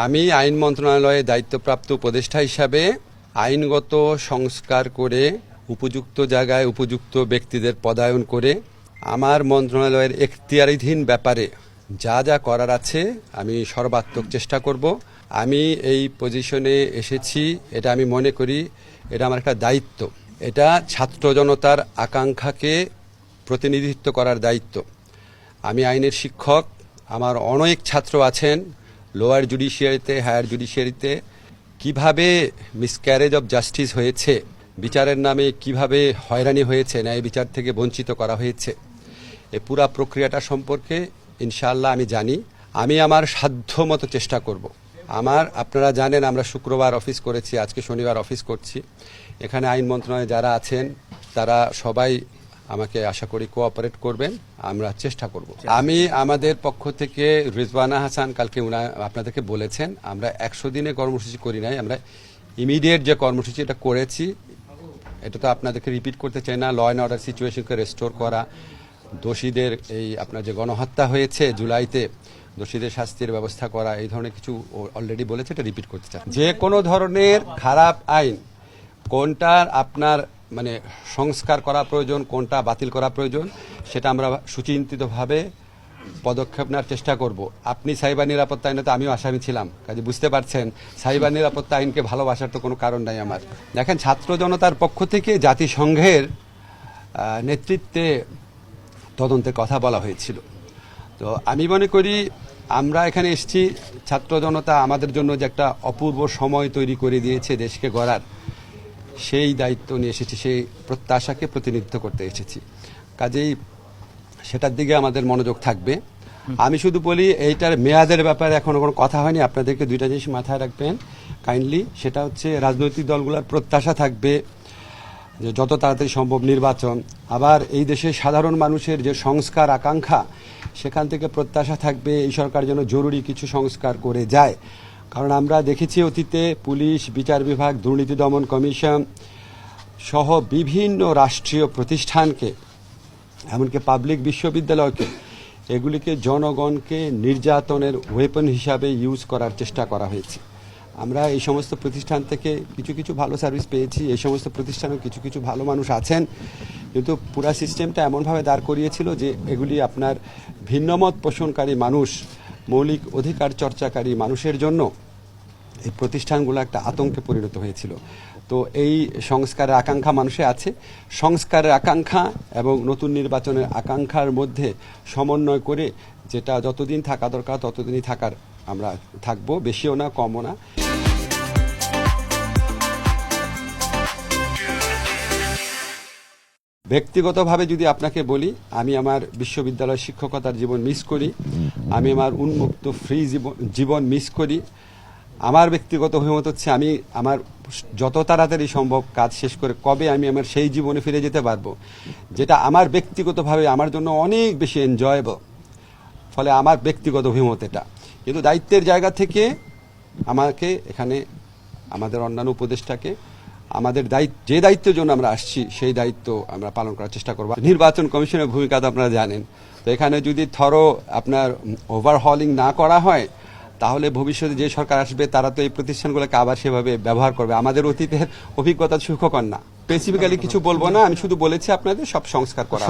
আমি আইন মন্ত্রণালয়ে দায়িত্বপ্রাপ্ত উপদেষ্টা হিসাবে আইনগত সংস্কার করে উপযুক্ত জায়গায় উপযুক্ত ব্যক্তিদের পদায়ন করে আমার মন্ত্রণালয়ের এখতিয়ারাধীন ব্যাপারে যা যা করার আছে আমি সর্বাত্মক চেষ্টা করব। আমি এই পজিশনে এসেছি, এটা আমি মনে করি এটা আমার একটা দায়িত্ব। এটা ছাত্র জনতার আকাঙ্ক্ষাকে প্রতিনিধিত্ব করার দায়িত্ব। আমি আইনের শিক্ষক, আমার অনেক ছাত্র আছেন লোয়ার জুডিশিয়ারিতে, হায়ার জুডিশিয়ারিতে। কিভাবে মিসক্যারেজ অব জাস্টিস হয়েছে, বিচারের নামে কিভাবে হয়রানি হয়েছে, ন্যায় বিচার থেকে বঞ্চিত করা হয়েছে, এই পুরা প্রক্রিয়াটা সম্পর্কে ইনশাআল্লাহ আমি জানি। আমি আমার সাধ্য মতো চেষ্টা করব। আপনারা জানেন আমরা শুক্রবার অফিস করেছি, আজকে শনিবার অফিস করছি। এখানে আইন মন্ত্রণালয়ে যারা আছেন তারা সবাই আমাকে আশা করি কোঅপারেট করবেন, আমরা চেষ্টা করব। আমি আমাদের পক্ষ থেকে রিজওয়ানা হাসান কালকে আপনাদেরকে বলেছেন আমরা 100 দিনে কর্মসূচি করি নাই, আমরা ইমিডিয়েট যে কর্মসূচি এটা করেছি। এটা তো আপনাদেরকে রিপিট করতে চাই না। ল অ্যান্ড অর্ডার সিচুয়েশনকে রেস্টোর করা, দোষীদের এই আপনার যে গণহত্যা হয়েছে জুলাইতে, দোষীদের শাস্তির ব্যবস্থা করা, এই ধরনের কিছু অলরেডি বলেছে, এটা রিপিট করতে চাই। যে কোনো ধরনের খারাপ আইন কোনটার আপনার সংস্কার করা প্রয়োজন, কোনটা বাতিল করা প্রয়োজন, সেটা আমরা সুচিন্তিতভাবে পদক্ষেপ নেওয়ার চেষ্টা করব। আপনি সাইবার নিরাপত্তা আইনে তো আমিও আসামি ছিলাম, কাজে বুঝতে পারছেন সাইবার নিরাপত্তা আইনকে ভালোবাসার তো কোনো কারণ নাই আমার। দেখেন, ছাত্র জনতার পক্ষ থেকে জাতিসংঘের নেতৃত্বে তদন্তের কথা বলা হয়েছিল। তো আমি মনে করি আমরা এখানে এসেছি, ছাত্র জনতা আমাদের জন্য যে একটা অপূর্ব সময় তৈরি করে দিয়েছে দেশকে গড়ার, সেই দায়িত্ব নিয়ে এসেছি, সেই প্রত্যাশাকে প্রতিনিধিত্ব করতে এসেছি। কাজেই সেটার দিকে আমাদের মনোযোগ থাকবে। আমি শুধু বলি এইটার মেয়াদের ব্যাপারে এখনো কোনো কথা হয়নি। আপনাদেরকে দুইটা জিনিস মাথায় রাখবেন কাইন্ডলি। সেটা হচ্ছে রাজনৈতিক দলগুলোর প্রত্যাশা থাকবে যে যত তাড়াতাড়ি সম্ভব নির্বাচন। আবার এই দেশের সাধারণ মানুষের যে সংস্কার আকাঙ্ক্ষা, সেখান থেকে প্রত্যাশা থাকবে এই সরকার যেন জরুরি কিছু সংস্কার করে যায়। কারণ আমরা দেখেছি অতীতে পুলিশ, বিচার বিভাগ, দুর্নীতি দমন কমিশন সহ বিভিন্ন রাষ্ট্রীয় প্রতিষ্ঠানকে, এমনকি পাবলিক বিশ্ববিদ্যালয়কে, এগুলিকে জনগণকে নির্যাতনের ওয়েপন হিসাবে ইউজ করার চেষ্টা করা হয়েছে। আমরা এই সমস্ত প্রতিষ্ঠান থেকে কিছু কিছু ভালো সার্ভিস পেয়েছি, এই সমস্ত প্রতিষ্ঠানেও কিছু কিছু ভালো মানুষ আছেন, কিন্তু পুরা সিস্টেমটা এমনভাবে দাঁড় করিয়েছিল যে এগুলি আপনার ভিন্নমত পোষণকারী মানুষ, মৌলিক অধিকার চর্চাকারী মানুষের জন্য এই প্রতিষ্ঠানগুলো একটা আতঙ্কে পরিণত হয়েছিল। তো এই সংস্কারের আকাঙ্ক্ষা মানুষে আছে। সংস্কারের আকাঙ্ক্ষা এবং নতুন নির্বাচনের আকাঙ্ক্ষার মধ্যে সমন্বয় করে যেটা যতদিন থাকা দরকার ততদিনই থাকার আমরা থাকবো, বেশিও না কমও না। ব্যক্তিগতভাবে যদি আপনাকে বলি, আমি আমার বিশ্ববিদ্যালয় শিক্ষকতার জীবন মিস করি, আমি আমার উন্মুক্ত ফ্রি জীবন মিস করি। আমার ব্যক্তিগত অভিমত হচ্ছে আমি আমার যত তাড়াতাড়ি সম্ভব কাজ শেষ করে কবে আমি আমার সেই জীবনে ফিরে যেতে পারবো, যেটা আমার ব্যক্তিগতভাবে আমার জন্য অনেক বেশি এনজয়েবল। ফলে আমার ব্যক্তিগত অভিমত এটা। কিন্তু দায়িত্বের জায়গা থেকে আমাকে এখানে আমাদের অন্যান্য উপদেষ্টাকে আমাদের যে দায়িত্বের জন্য আমরা আসছি সেই দায়িত্ব আমরা পালন করার চেষ্টা করব। নির্বাচন কমিশনের ভূমিকা তো আপনারা জানেন। তো এখানে যদি আপনার ওভারহলিং না করা হয়, তাহলে ভবিষ্যতে যে সরকার আসবে তারা তো এই প্রতিষ্ঠানগুলোকে আবার সেভাবে ব্যবহার করবে। আমাদের অতীতের অভিজ্ঞতা সুখকর না। স্পেসিফিক্যালি কিছু বলবো না, আমি শুধু বলেছি আপনাদের সব সংস্কার করা।